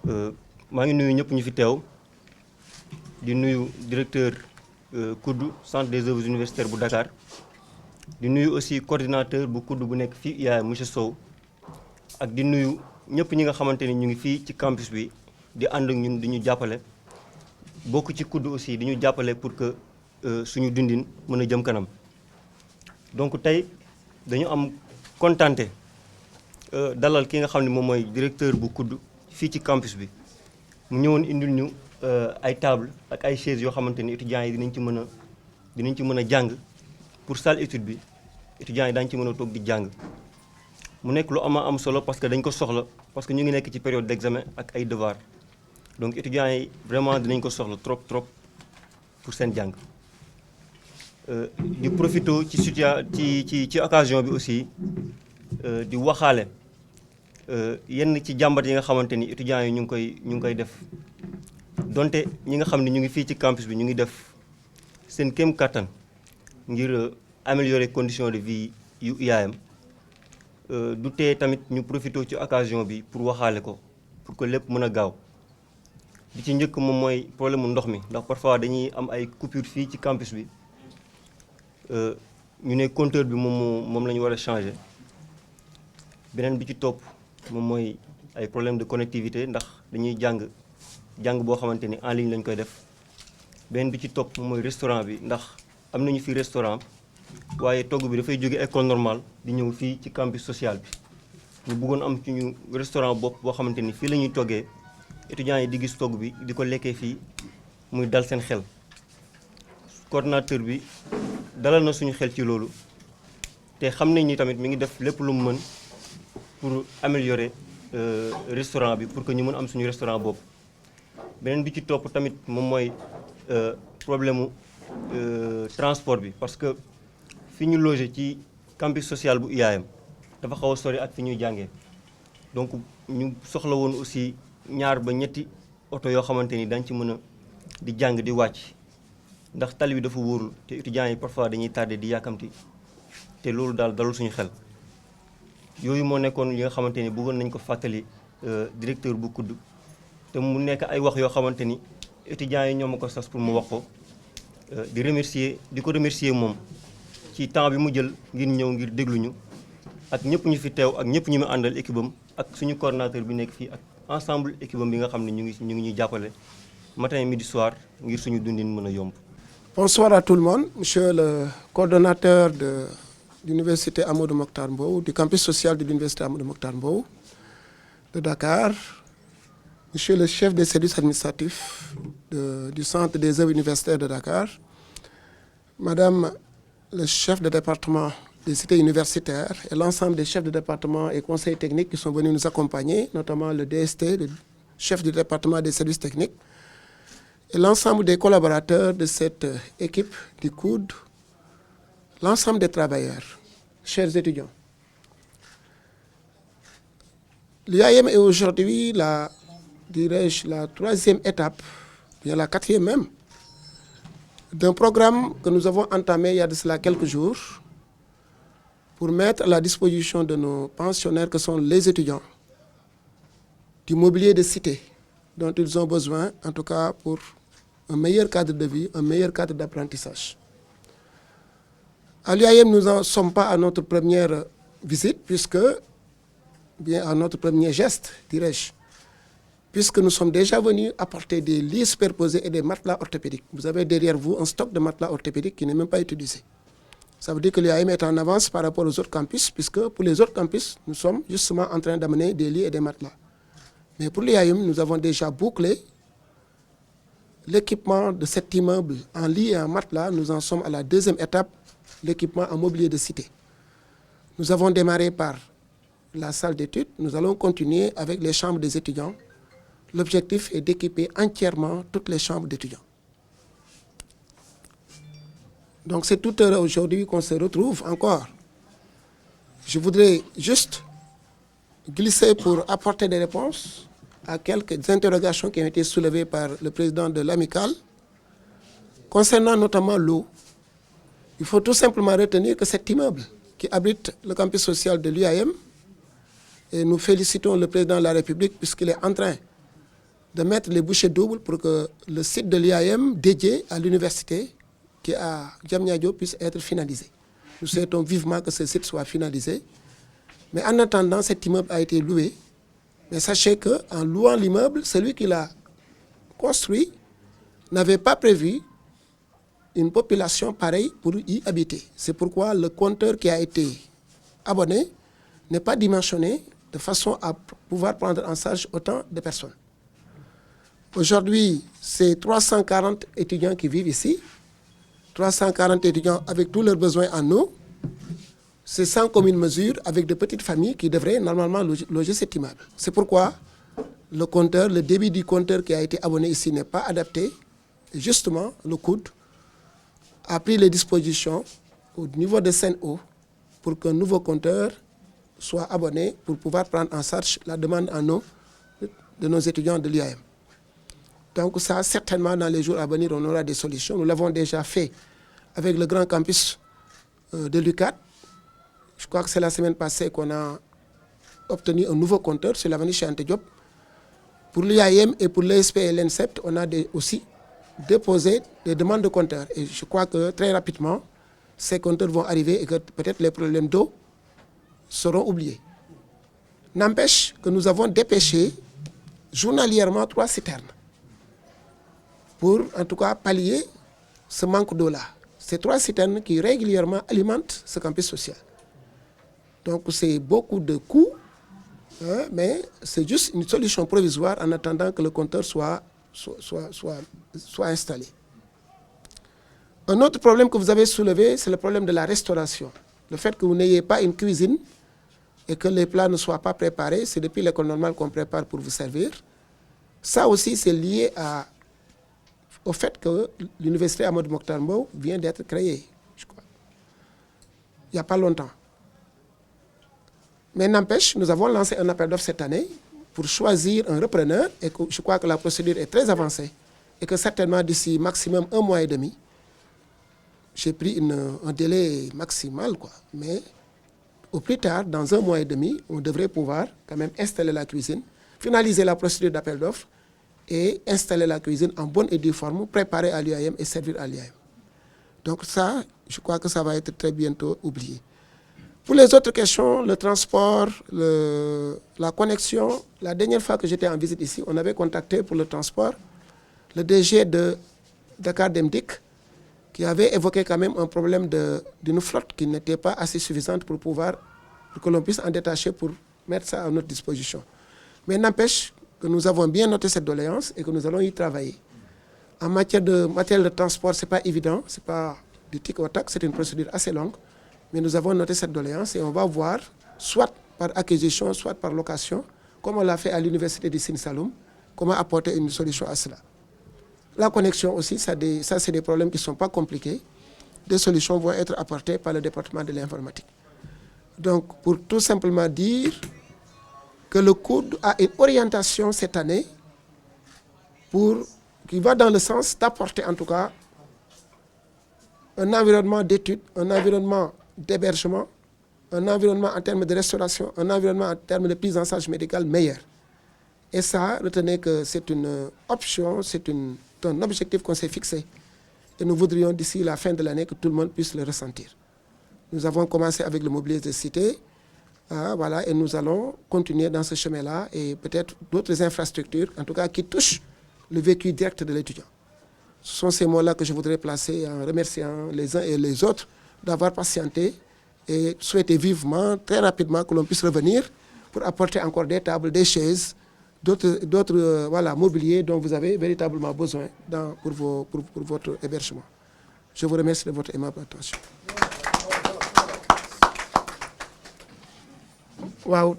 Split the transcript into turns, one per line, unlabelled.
maa ngi nuyu ñëpp ñu fi teew di nuyu directeur COUD centre des œuvres universitaires bu Dakar di nuyu aussi coordinateur bu COUD bu nekk fii IAM monsieur Sow ak di nuyu ñëpp ñi nga xamante ni ñu ngi fii ci campus bi di ànd ak ñun di ñu jàppale bokk ci COUD aussi di ñu jàppale pour que suñu dundin mën a jëm kanam donc tey dañu am kontante dalal ki nga xam ne moom mooy directeur bu COUD fii ci campus bi mu ñëwoon indil ñu ay table ak ay chaises yoo xamante ni étudiants yi dinañ ci mën a jàng pour salle étude bi étudiants yi daañu ci mën a toog di jàng mu nekk lu am solo parce que dañ ko soxla parce que ñu ngi nekk ci période d'examen ak ay devoirs donc étudiants yi vraiment dinañ ko soxla trop pour seen jàng di profité ci occasion bi aussi di waxaale yenn ci jàmbat yi nga xamante ni étudiants yi ñu ngi koy def donte ñi nga xam ne ñu ngi fii ci campus bi ñu ngi def seen kéem kattan ngir améliorer conditions de vie yu IAM du tee tamit ñu profité ci occasion bi pour waxaale ko pour que lépp mën a gaaw di ci njëkk moom mooy problème mu ndox mi ndax parfois dañuy am ay coupure fii ci campus bi ñu ne compteur bi moom la ñu war a changer beneen bi ci topp moom mooy ay problème de connectivité ndax dañuy jàng boo xamante ni en ligne lañ koy def beneen bi ci topp moom mooy restaurant bi ndax am nañu fi restaurant waaye togg bi dafay jóge école normale di ñëw fii ci campus social bi ñu bëggoon am ci ñu restaurant bopp boo xamante ni fii la ñuy toggee étudiants yi di gis togg bi di ko lekkee fii muy dal seen xel coordinateur bi dalal na suñu xel ci loolu te xam nañ ni tamit mi ngi def lépp lu mu mën pour améliorer restaurant bi pour que ñu mën am suñu restaurant bopp beneen bi ci topp tamit moom mooy problème mu transport bi parce que fi ñu logé ci campus social bu IAM dafa xaw a sori ak fi ñuy jàngee donc ñu soxla woon aussi 2 ba 3 oto yoo xamante ni dañ ci mën a di jàng di wàcc ndax tali bi dafa wóorul te étudiants yi parfois dañuy tardé di yàkkamti te loolu daal dalul suñu xel yooyu moo nekkoon yi nga xamante ni bëggoon nañ ko fàttali directeur bu COUD te mu nekk ay wax yoo xamante ni étudiants yi ñoo ma ko sas pour mu wax ko di ko remercier moom ci temps bi mu jël ngir ñëw ngir dégluñu ak ñëpp ñu fi teew ak ñëpp ñu mu àndal équipe am ak suñu coordinateur bi nekk fii ak ensemble équipe am bi nga xam ne ñu ngi ñuy jàppale matin midi soir ngir suñu dundin mën a yomb.
Bonsoir à tout le monde, monsieur le coordonnateur de l'université Amadou Mokhtar Mbow, du campus social de l'université Amadou Mokhtar Mbow de Dakar, monsieur le chef des services administratifs du centre des œuvres universitaires de Dakar, madame le chef de département des cités universitaires et l'ensemble des chefs de département et conseils techniques qui sont venus nous accompagner, notamment le DST, le chef du département des services techniques, et l'ensemble des collaborateurs de cette équipe du COUD, l'ensemble des travailleurs, chers étudiants. L'IAM est aujourd'hui la 3e étape, bien la 4e même, d'un programme que nous avons entamé il y a de cela quelques jours pour mettre à la disposition de nos pensionnaires que sont les étudiants du mobilier de cité dont ils ont besoin, en tout cas pour un meilleur cadre de vie, un meilleur cadre d'apprentissage. À l'IAM, nous n'en sommes pas à notre première visite, à notre premier geste, dirais-je, puisque nous sommes déjà venus apporter des lits superposés et des matelas orthopédiques. Vous avez derrière vous un stock de matelas orthopédiques qui n'est même pas utilisé. Ça veut dire que l'IAM est en avance par rapport aux autres campus, puisque pour les autres campus, nous sommes justement en train d'amener des lits et des matelas. Mais pour l'IAM, nous avons déjà bouclé l'équipement de cet immeuble en lit et en matelas. Nous en sommes à la 2e étape, l'équipement en mobilier de cité. Nous avons démarré par la salle d'études. Nous allons continuer avec les chambres des étudiants. L'objectif est d'équiper entièrement toutes les chambres d'étudiants. Donc c'est tout heureux aujourd'hui qu'on se retrouve encore. Je voudrais juste glisser pour apporter des réponses à quelques interrogations qui ont été soulevées par le président de l'amicale. Concernant notamment l'eau, il faut tout simplement retenir que cet immeuble qui abrite le campus social de l'UAM, et nous félicitons le président de la République puisqu'il est en train de mettre les bouchées doubles pour que le site de l'IAM dédié à l'université qui est à Diamniadio puisse être finalisé. Nous souhaitons vivement que ce site soit finalisé. Mais en attendant, cet immeuble a été loué. Mais sachez qu'en louant l'immeuble, celui qui l'a construit n'avait pas prévu une population pareille pour y habiter. C'est pourquoi le compteur qui a été abonné n'est pas dimensionné de façon à pouvoir prendre en charge autant de personnes. Aujourd'hui, c'est 340 étudiants qui vivent ici, 340 étudiants avec tous leurs besoins en eau. C'est sans commune mesure avec de petites familles qui devraient normalement loger cet immeuble. C'est pourquoi le débit du compteur qui a été abonné ici n'est pas adapté. Et justement, le COUD a pris les dispositions au niveau de Sen'Eau pour qu'un nouveau compteur soit abonné pour pouvoir prendre en charge la demande en eau de nos étudiants de l'IAM. Donc ça, certainement, dans les jours à venir, on aura des solutions. Nous l'avons déjà fait avec le grand campus de l'UCAD. Je crois que c'est la semaine passée qu'on a obtenu un nouveau compteur sur l'avenue Cheikh Anta Diop. Pour l'IAM et pour l'ESP et l'ENSEPT, on a aussi déposé des demandes de compteurs. Et je crois que très rapidement, ces compteurs vont arriver et que peut-être les problèmes d'eau seront oubliés. N'empêche que nous avons dépêché journalièrement 3 citernes pour, en tout cas, pallier ce manque d'eau-là. Ces 3 citernes qui régulièrement alimentent ce campus social. Donc, c'est beaucoup de coûts, hein, mais c'est juste une solution provisoire en attendant que le compteur soit installé. Un autre problème que vous avez soulevé, c'est le problème de la restauration. Le fait que vous n'ayez pas une cuisine et que les plats ne soient pas préparés, c'est depuis l'école normale qu'on prépare pour vous servir. Ça aussi, c'est lié au fait que l'université Amadou Mokhtar Mbow vient d'être créée, je crois, il n'y a pas longtemps. Mais n'empêche, nous avons lancé un appel d'offres cette année pour choisir un repreneur et que je crois que la procédure est très avancée et que certainement d'ici maximum 1 mois et demi, j'ai pris un délai maximal, quoi. Mais au plus tard, dans 1 mois et demi, on devrait pouvoir quand même installer la cuisine, finaliser la procédure d'appel d'offres et installer la cuisine en bonne et due forme, préparer à l'IAM et servir à l'IAM. Donc ça, je crois que ça va être très bientôt oublié. Pour les autres questions, le transport, la connexion, la dernière fois que j'étais en visite ici, on avait contacté pour le transport le DG de Dakar Demdik, qui avait évoqué quand même un problème d'une flotte qui n'était pas assez suffisante pour que l'on puisse en détacher pour mettre ça à notre disposition. Mais n'empêche que nous avons bien noté cette doléance et que nous allons y travailler. En matière de matériel de transport, ce n'est pas évident, ce n'est pas du tic au tac, c'est une procédure assez longue. Mais nous avons noté cette doléance et on va voir, soit par acquisition, soit par location, comme on l'a fait à l'université de Sine Saloum, comment apporter une solution à cela. La connexion aussi, ça c'est des problèmes qui ne sont pas compliqués. Des solutions vont être apportées par le département de l'informatique. Donc, pour tout simplement dire que le COUD a une orientation cette année qui va dans le sens d'apporter en tout cas un environnement d'études, un environnement d'hébergement, un environnement en termes de restauration, un environnement en termes de prise en charge médicale meilleur. Et ça, retenez que c'est une option, c'est un objectif qu'on s'est fixé. Et nous voudrions d'ici la fin de l'année que tout le monde puisse le ressentir. Nous avons commencé avec le mobilier de cité, voilà, et nous allons continuer dans ce chemin-là et peut-être d'autres infrastructures, en tout cas qui touchent le vécu direct de l'étudiant. Ce sont ces mots-là que je voudrais placer en remerciant les uns et les autres d'avoir patienté et souhaiter vivement, très rapidement, que l'on puisse revenir pour apporter encore des tables, des chaises, d'autres voilà, mobiliers dont vous avez véritablement besoin pour votre hébergement. Je vous remercie de votre aimable attention. Wow,